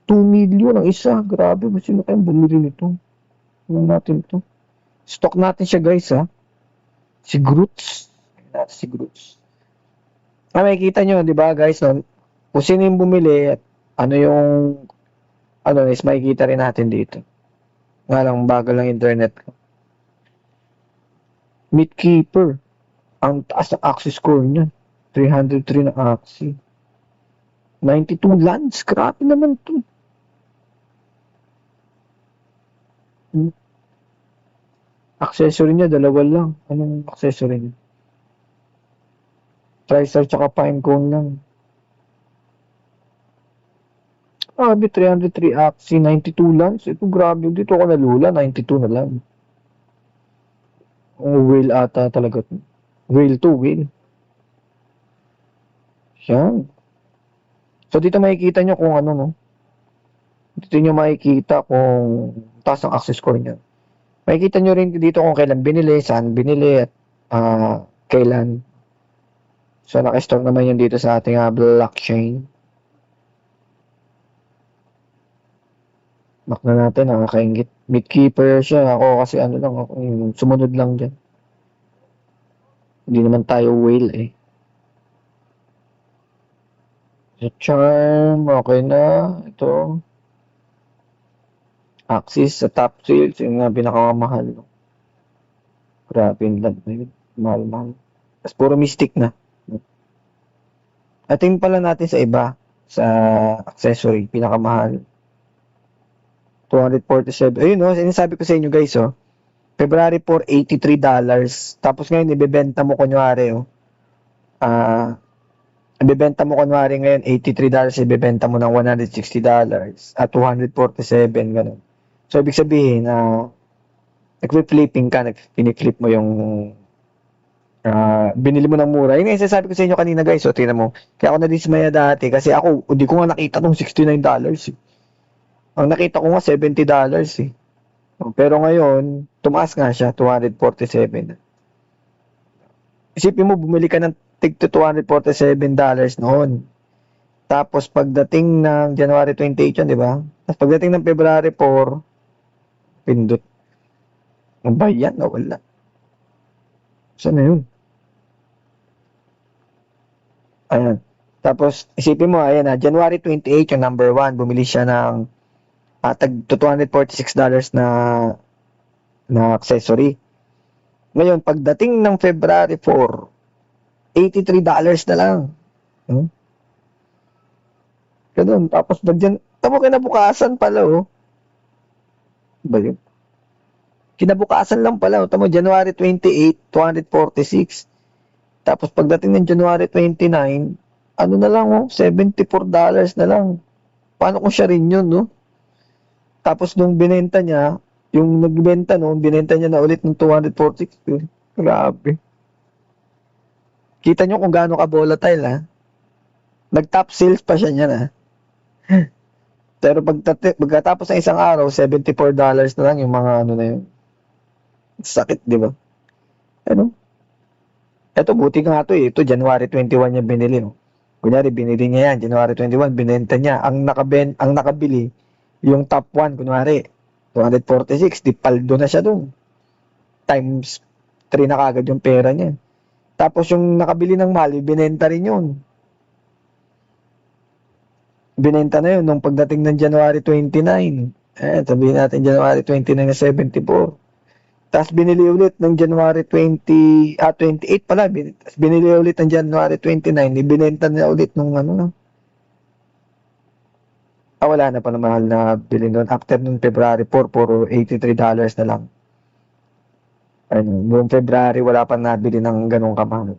2 million ang isa. Grabe. Sino kayong bumili nito? Tingnan natin to. Stock natin siya guys ha. Si Groots. Tingnan natin si Groots. Makikita nyo, di ba guys, no? Kung sino yung bumili at ano yung is makikita rin natin dito. Nga lang, bagal lang internet ko. Meatkeeper. Ang taas ng access score niya. 303 na access. 92 lands. Grabe naman to. Accessory niya, dalawa lang. Anong accessory niya? Tristar tsaka Pinecone lang. Grabe, 303 Axie, 92 lands. Ito grabe. Dito ako nalula, 92 na lang. Whale ata talaga. Whale to whale. Yan. So dito makikita nyo kung ano, no? Dito nyo makikita kung taas ang access score niya. Makikita nyo rin dito kung kailan binili, saan binili, at kailan. So naka-store naman yun dito sa ating blockchain. Back na natin, nakakaingit. Meatkeeper siya. Ako kasi ano lang, ako yung sumunod lang dyan. Hindi naman tayo whale eh. So, charm, okay na. Ito. Axis sa top sales, yung pinakamahal. No? Grabe yung land na yun. Mahal-mahal. Tapos puro mystic na. Ating pala natin sa iba. Sa accessory, pinakamahal. 247. Ayun, no? Sinasabi ko sa inyo guys, oh. February 4, $83. Tapos ngayon, ibebenta mo kunwari, oh. Ibebenta mo kunwari ngayon, $83, ibebenta mo ng $160. At 247, ganun. So, ibig sabihin, nag-flipping ka, piniflip mo yung binili mo ng mura. Yun yung sasabi ko sa inyo kanina guys, so tingnan mo. Kaya ako nadismaya dati kasi ako, hindi ko nga nakita tong $69 eh. Ang nakita ko nga $70 eh. Pero ngayon, tumaas nga siya, 247. Isipin mo, bumili ka ng tig $247 noon. Tapos pagdating ng January 28 yun, di ba? Tapos pagdating ng February 4, pindot. Ang bayan, nawala. Saan na yun? Ayan. Tapos, isipin mo, ayan na, January 28, yung number 1, bumili siya ng tag $246 na accessory. Ngayon, pagdating ng February 4, $83 na lang. Ganun. Tapos, tamo kinabukasan pala, oh. Ba yun? Kinabukasan lang pala, oh. Tamo, January 28, 246. Tapos, pagdating ng January 29, ano na lang, oh, $74 na lang. Paano kung siya rin yun, no? Tapos, nung binenta niya, yung nagbenta noon, binenta niya na ulit ng 246. Grabe. Kita nyo kung gaano ka volatile, ha? Nag-top sales pa siya niyan, ha? Pero pagkatapos ng isang araw, $74 na lang yung mga ano na yun. Sakit, di ba? Ano? Ito, buti nga ito eh. Ito, January 21 niya binili. No? Kunyari, binili niya yan. January 21, binenta niya. Ang nakabili, yung top 1, kunyari, 246, di paldo na siya dun. Times 3 na kagad yung pera niya. Tapos yung nakabili ng mahal, binenta rin yun. Binenta na yun nung pagdating ng January 29. Sabihin natin January 29 na 74. Tapos binili ulit ng January 28 pala. Tapos binili ulit ng January 29. Ibinenta na ulit nung ano na. Wala na pala mahal na bilhin doon. After nung February 4, puro $83 na lang. Noong February, wala pa nabili ng ganong kamahal.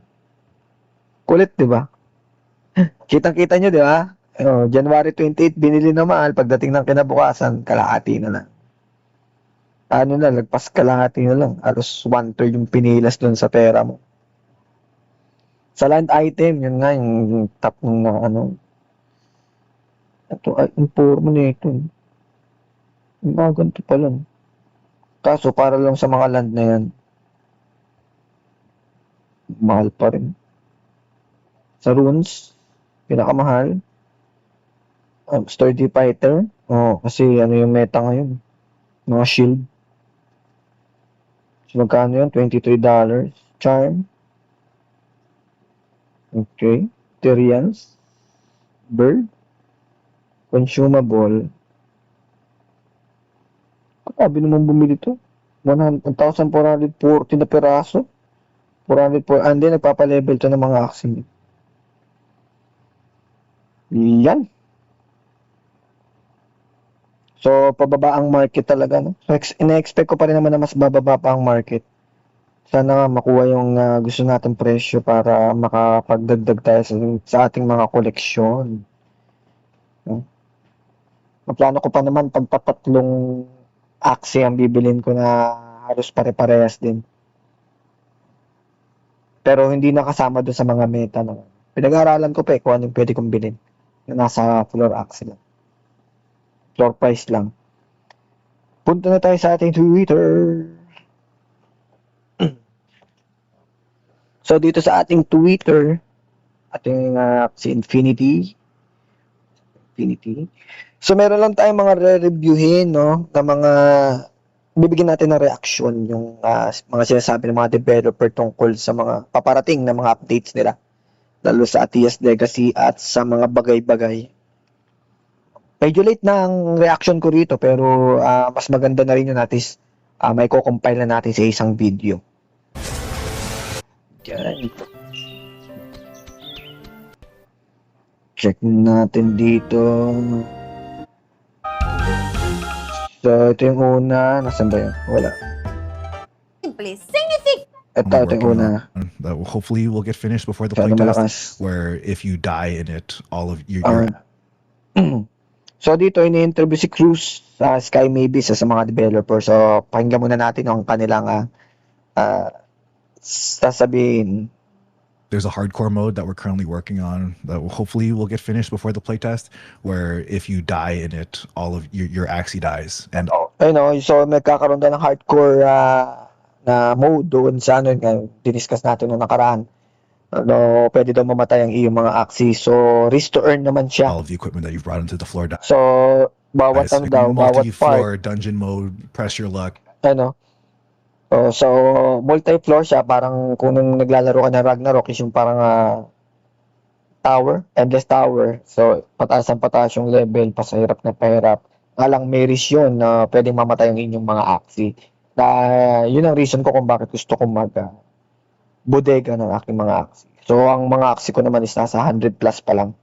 Kulit, di ba? Kitang-kita nyo, di ba? January 28, binili na mahal. Pagdating ng kinabukasan, kalahati na lang. Lagpas kalahati na lang. Alos 1/3 yung pinilas doon sa pera mo. Sa land item, yun nga, yung top nung na ano. Ito, ay, informo na ito. Yung mga ganito pa lang. Kaso, para lang sa mga land na yan, mahal pa rin. Sa runes, pinakamahal. Sturdy fighter. Kasi ano yung meta ngayon. Mga shield. So, magkano yun? $23. Charm. Okay. Tyrians. Bird. Consumable. Sabi naman bumili to. 1,440 na peraso. 404. And then, nagpapalevel to ng mga action. Yan. So, pababa ang market talaga. No? So, ina-expect ko pa rin naman na mas bababa pa ang market. Sana nga makuha yung gusto natin presyo para makapagdagdag tayo sa ating mga koleksyon. No? Plano ko pa naman pagtatatlong aksi ang bibilin ko na halos pare-parehas din. Pero hindi nakasama doon sa mga meta naman. Pinag-aaralan ko pa kung anong pwede kong bilhin na nasa floor aksi lang. Floor price lang. Punta na tayo sa ating Twitter. So, dito sa ating Twitter, ating si Infinity. So, meron lang tayong mga re-reviewin, no? Na mga, bibigyan natin ng reaction yung mga sinasabi ng mga developer tungkol sa mga paparating na mga updates nila. Lalo sa Atias Legacy at sa mga bagay-bagay. Medyo late na ang reaction ko rito pero mas maganda na rin yun natin may co-compile na natin sa isang video. Yan. Check natin dito. So, ito yung una. Nasaan ba yun? Wala. Simply significant. Ito yung una. That hopefully will get finished before the Masyado playtest, malakas. where if you die in it, all of your So, dito ini-interview si Cruz sa Sky Maybe sa mga developer. So, pakinggan muna natin ang kanilang sasabihin. there's a hardcore mode that we're currently working on that hopefully will get finished before the playtest, where if you die in it, all of your Axie dies. And So magkakaroon na ng hardcore na mode doon sa diniscuss natin noong nakaraan. Pwede daw mamatay ang iyong mga Axie. So, risk to earn naman siya. all of the equipment that you've brought into the floor dies. So, bawat bawat part. Multi-floor dungeon mode, press your luck. So, multi-floor siya. Parang kung nung naglalaro ka ng Ragnarok, is yung parang tower, endless tower. So, pataas ang pataas yung level, pasahirap na pahirap. Alang may risk yun na pwedeng mamatay ang inyong mga Axie. Yun ang reason ko kung bakit gusto kong bodega ng aking mga Axie. So, ang mga Axie ko naman is nasa 100 plus pa lang.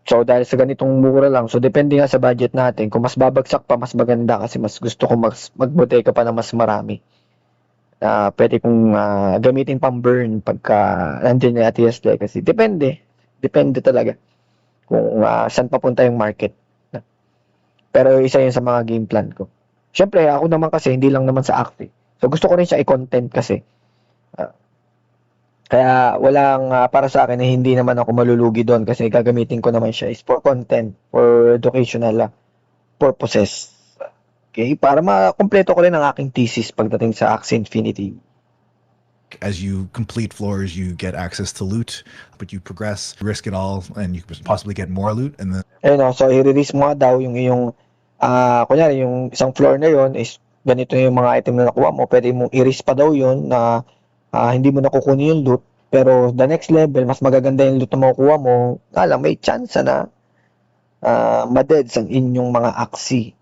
So, dahil sa ganitong mura lang, so depende nga sa budget natin. Kung mas babagsak pa, mas maganda kasi mas gusto kong magbodega pa na mas marami. Pwede kong gamitin pang burn pagka nandiyan yung Atias Legacy. Depende talaga kung saan papunta yung market. Pero isa yun sa mga game plan ko. Siyempre, ako naman kasi, hindi lang naman sa Axie. So, gusto ko rin siya i-content kasi. Kaya walang para sa akin na hindi naman ako malulugi doon kasi gagamitin ko naman siya is for content, for educational purposes. Okay? Para makompleto ko rin ang aking thesis pagdating sa Axie Infinity. As you complete floors, you get access to loot, but you progress, risk it all, and you possibly get more loot. And then, so i-release mo daw yung iyong, kunyari yung isang floor na yon is ganito yung mga item na nakuha mo. Pwede mong i-risk pa daw yun na hindi mo nakukunin yung loot. Pero the next level, mas magaganda yung loot na makukuha mo. May chance na ma-deads ang inyong mga Axie.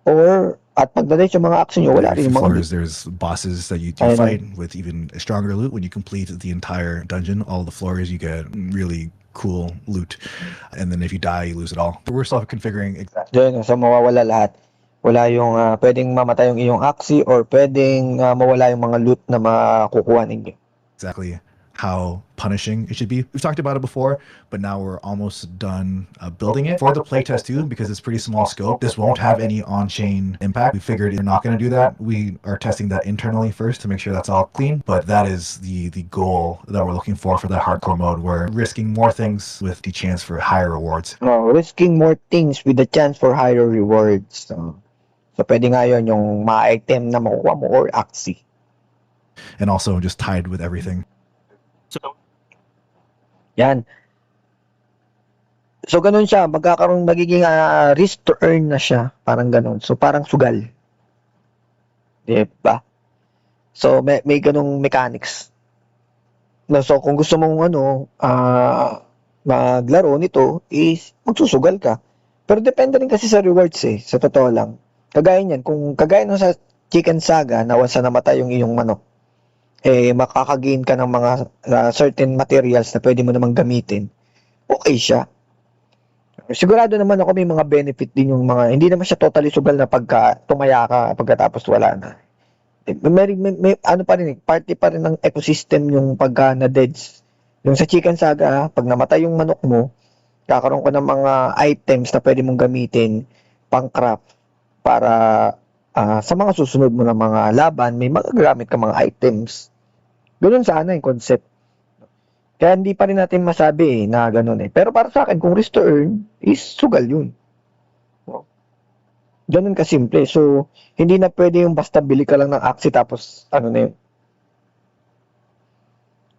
At pag-deads yung mga Axie nyo, wala rin yung mga floors, there's bosses that you fight with even stronger loot. When you complete the entire dungeon, all the floors, you get really cool loot. And then if you die, you lose it all. We're self-configuring. So mawawala lahat. Wala yung pwedeng mamatay yung iyong Axie or pwedeng mawala yung mga loot na makukuha ninyo. Exactly how punishing it should be. We've talked about it before, but now we're almost done building it for the playtest too, because it's pretty small scope. This won't have any on-chain impact. We figured you're not going to do that. We are testing that internally first to make sure that's all clean, but that is the goal that we're looking for that hardcore mode. We're risking more things with the chance for higher rewards. Risking more things with the chance for higher rewards. So pwede nga yun, yung ma-item na makukuha mo or Axie. And also just tied with everything. So, Yan. So, ganun siya. Magiging risk to earn na siya. Parang ganun. So, parang sugal. Diba? So, may ganung mechanics. No, so, kung gusto mong maglaro nito, is magsusugal ka. Pero depende rin kasi sa rewards sa totoo lang. Kagaya niyan, kung kagaya nung sa Chicken Saga, na once na namatay yung iyong manok, makakagain ka ng mga certain materials na pwede mo namang gamitin, okay siya. Sigurado naman ako may mga benefit din yung mga, hindi naman siya totally sugal na pagka tumaya ka, pagkatapos wala na. May ano pa rin, party pa rin ng ecosystem yung pagka na-deads. Yung sa Chicken Saga, pag namatay yung manok mo, kakaroon ko ng mga items na pwede mong gamitin pang craft para sa mga susunod mo na mga laban, may magagamit ka mga items. Ganun sana yung concept. Kaya hindi pa rin natin masabi na ganun Pero para sa akin, kung risk to earn, is sugal yun. Ganun kasimple. So, hindi na pwede yung basta bili ka lang ng Axie tapos ano na yun.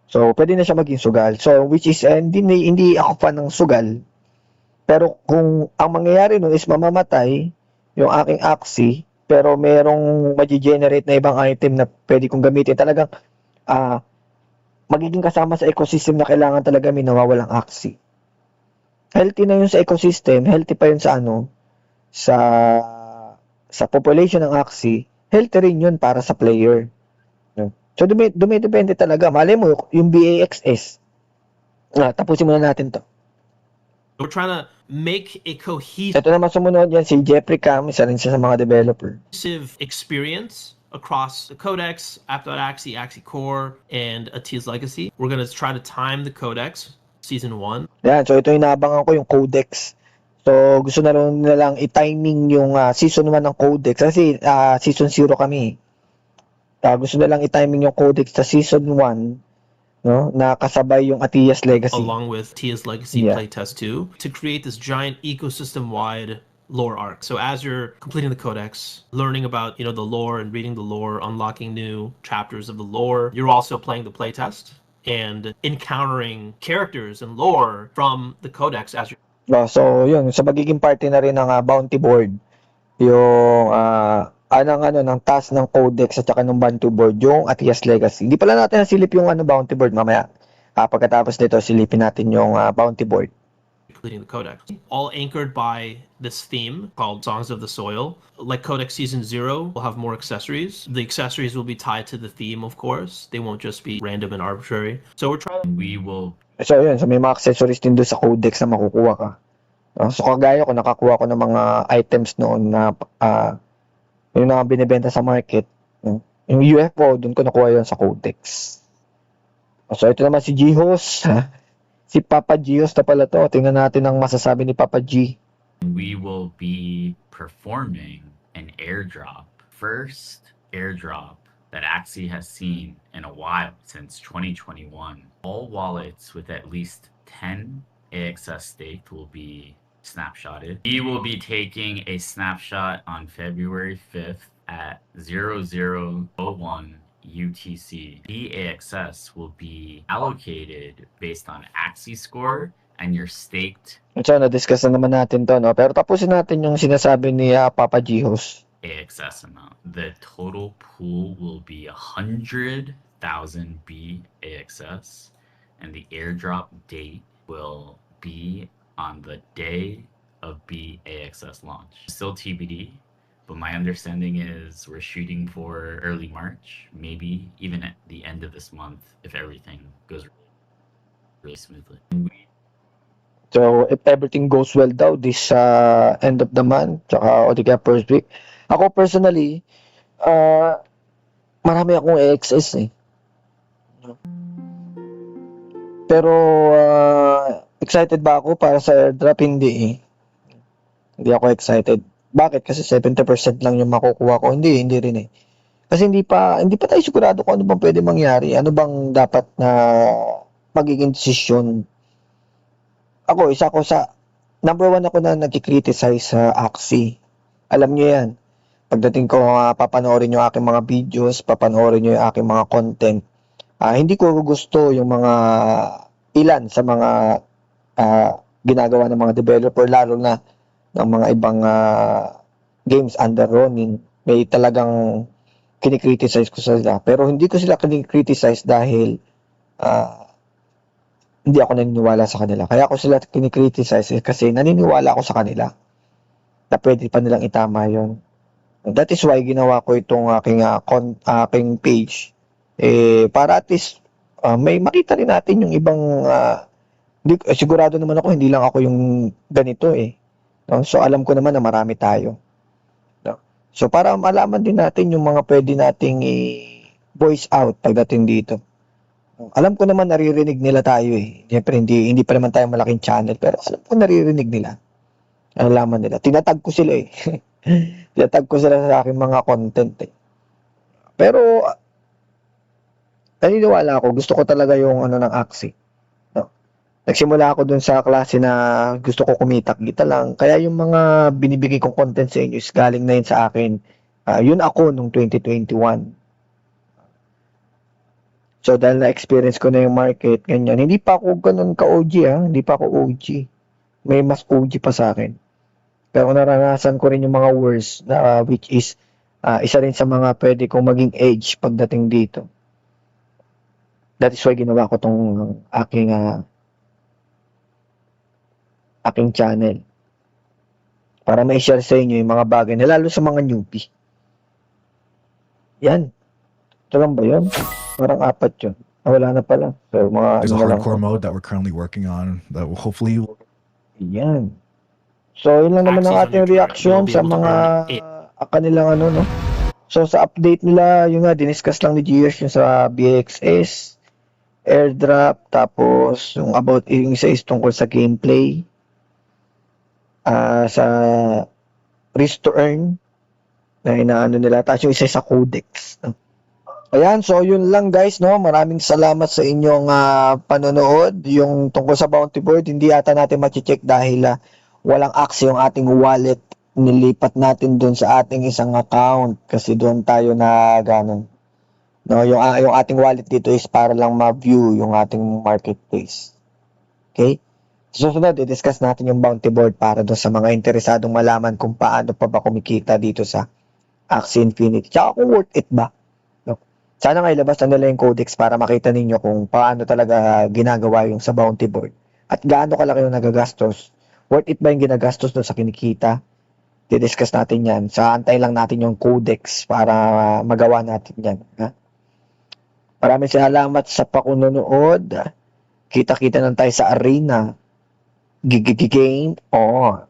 So, pwede na siya maging sugal. So, which is, hindi ako fan ng sugal. Pero kung ang mangyayari nun is mamamatay yung aking Axie, pero merong magi-generate na ibang item na pwede kong gamitin, talagang magiging kasama sa ecosystem na kailangan talaga may nawawalang Axie. Healthy na yun sa ecosystem, healthy pa yun sa sa population ng Axie, healthy rin yun para sa player. So, dumidepende talaga. Malay mo, yung BAXS. Tapusin muna natin to. we're trying to make a cohesive Ito naman sumunod yan, si Jeffrey Cam, isa rin siya sa mga developer. experience across the Codex, App.Axie, Axie Core, and Atia's Legacy. We're going to try to time the Codex, Season 1. Yan, so ito yung naabangan ko, yung Codex. So, gusto na rin nilang i-timing yung Season 1 ng Codex. Kasi Season 0 kami. Gusto na lang i-timing yung Codex sa Season 1, no, na kasabay yung Atia's Legacy. Along with Tia's Legacy Yeah. Playtest 2, to create this giant ecosystem-wide lore arc. So as you're completing the Codex, learning about the lore and reading the lore, unlocking new chapters of the lore, you're also playing the playtest and encountering characters and lore from the Codex as you're So, yun, sa magiging party na rin ng bounty board, yung ng task ng Codex at saka ng bounty board, yung Atia's Legacy. Hindi pala natin nasilip yung bounty board mamaya. Pagkatapos nito, silipin natin yung bounty board. completing the Codex. All anchored by this theme called Songs of the Soil. Like Codex Season 0, we'll have more accessories. The accessories will be tied to the theme, of course. They won't just be random and arbitrary. So we're trying. We will. So, yun. So, may mga accessories din doon sa Codex na makukuha ka. So, kagaya ko, nakakuha ko ng mga items noon na yung na binibenta sa market. Yung UFO, doon ko nakuha yun sa Codex. So, ito naman si G-Host. Si Papa G-Host na pala to. Tingnan natin ang masasabi ni Papa G. We will be performing an airdrop. First airdrop that Axie has seen in a while since 2021. All wallets with at least 10 AXS staked will be snapshotted. We will be taking a snapshot on February 5th at 0001 UTC. The AXS will be allocated based on Axie score and your staked So, na-discuss na naman natin to, no? Pero tapusin natin yung sinasabi ni Papa G-Host. AXS amount. The total pool will be 100,000 B AXS, and the airdrop date will be on the day of B AXS launch. Still TBD, but my understanding is we're shooting for early March, maybe even at the end of this month if everything goes really smoothly. So, if everything goes well daw, this end of the month, tsaka o di kaya first week. Ako personally, marami akong AXS Pero excited ba ako para sa airdrop? Hindi eh. Hindi ako excited. Bakit? Kasi 70% lang yung makukuha ko. Hindi rin eh. Kasi hindi pa tayo sigurado kung ano bang pwede mangyari. Ano bang dapat na magiging desisyon. Ako, isa ko sa number 1 ako na nag-criticize sa Axie. Alam niyo yan. Pagdating ko, papanoorin yung aking mga videos, papanoorin yung aking mga content. Hindi ko gusto yung mga ilan sa mga ginagawa ng mga developer, lalo na ng mga ibang games under running. May talagang kinikriticize ko sila. Pero hindi ko sila kinikriticize dahil hindi ako naniniwala sa kanila. Kaya ako sila kinikriticize kasi naniniwala ako sa kanila na pwede pa nilang itama yon. That is why ginawa ko itong aking page para at least may makita rin natin yung ibang sigurado naman ako hindi lang ako yung ganito no? So alam ko naman na marami tayo, no? So para malaman din natin yung mga pwede nating voice out pagdating dito. Alam ko naman naririnig nila tayo Siyempre hindi pa naman tayo malaking channel, pero alam ko naririnig nila. Alaman nila. Tinatag ko sila Tinatag ko sila sa aking mga content Pero naniniwala ako, gusto ko talaga yung ng Axie. No? Nagsimula ako dun sa klase na gusto ko kumita-kita lang. Kaya yung mga binibigay kong content sa inyo is galing na yun sa akin. Yun ako nung 2021. So dahil na-experience ko na yung market, ganyan. Hindi pa ako ganun ka-OG Hindi pa ako OG. May mas OG pa sa akin. Pero naranasan ko rin yung mga worst na which is isa rin sa mga pwede kong maging edge pagdating dito. That is why ginawa ko tong aking channel. Para ma-share sa inyo yung mga bagay na lalo sa mga newbie. Yan. Ito lang ba yun? Parang 4 yun. Wala na pala. So, mga There's a lang. hardcore mode that we're currently working on that will hopefully Yan. So, yun lang naman ang Axie's on ating your reaction You'll be sa able to mga earn kanilang no? So, sa update nila, yung diniscuss lang ni GS yung sa BXS, airdrop, tapos yung about yung isa is tungkol sa gameplay, sa risk to earn, na inaano nila, tapos yung isa sa codex. Ayan, so yun lang guys, no? Maraming salamat sa inyong panonood. Yung tungkol sa bounty board, hindi yata natin ma-check dahil walang access yung ating wallet. Nilipat natin doon sa ating isang account kasi doon tayo na ganun. No, yung ating wallet dito is para lang ma-view yung ating marketplace. Okay? So, susunod, i-discuss natin yung bounty board para doon sa mga interesadong malaman kung paano pa ba kumikita dito sa Axie Infinity. Tsaka kung worth it ba? Sana nga ilabas na nila yung codex para makita ninyo kung paano talaga ginagawa yung sa bounty board. At gaano kalaki yung nagagastos. Worth it ba yung ginagastos doon sa kinikita? Didiscuss natin yan. Sa antay lang natin yung codex para magawa natin yan. Maraming salamat sa pakunonood. Kita-kita lang tayo sa arena. Game on.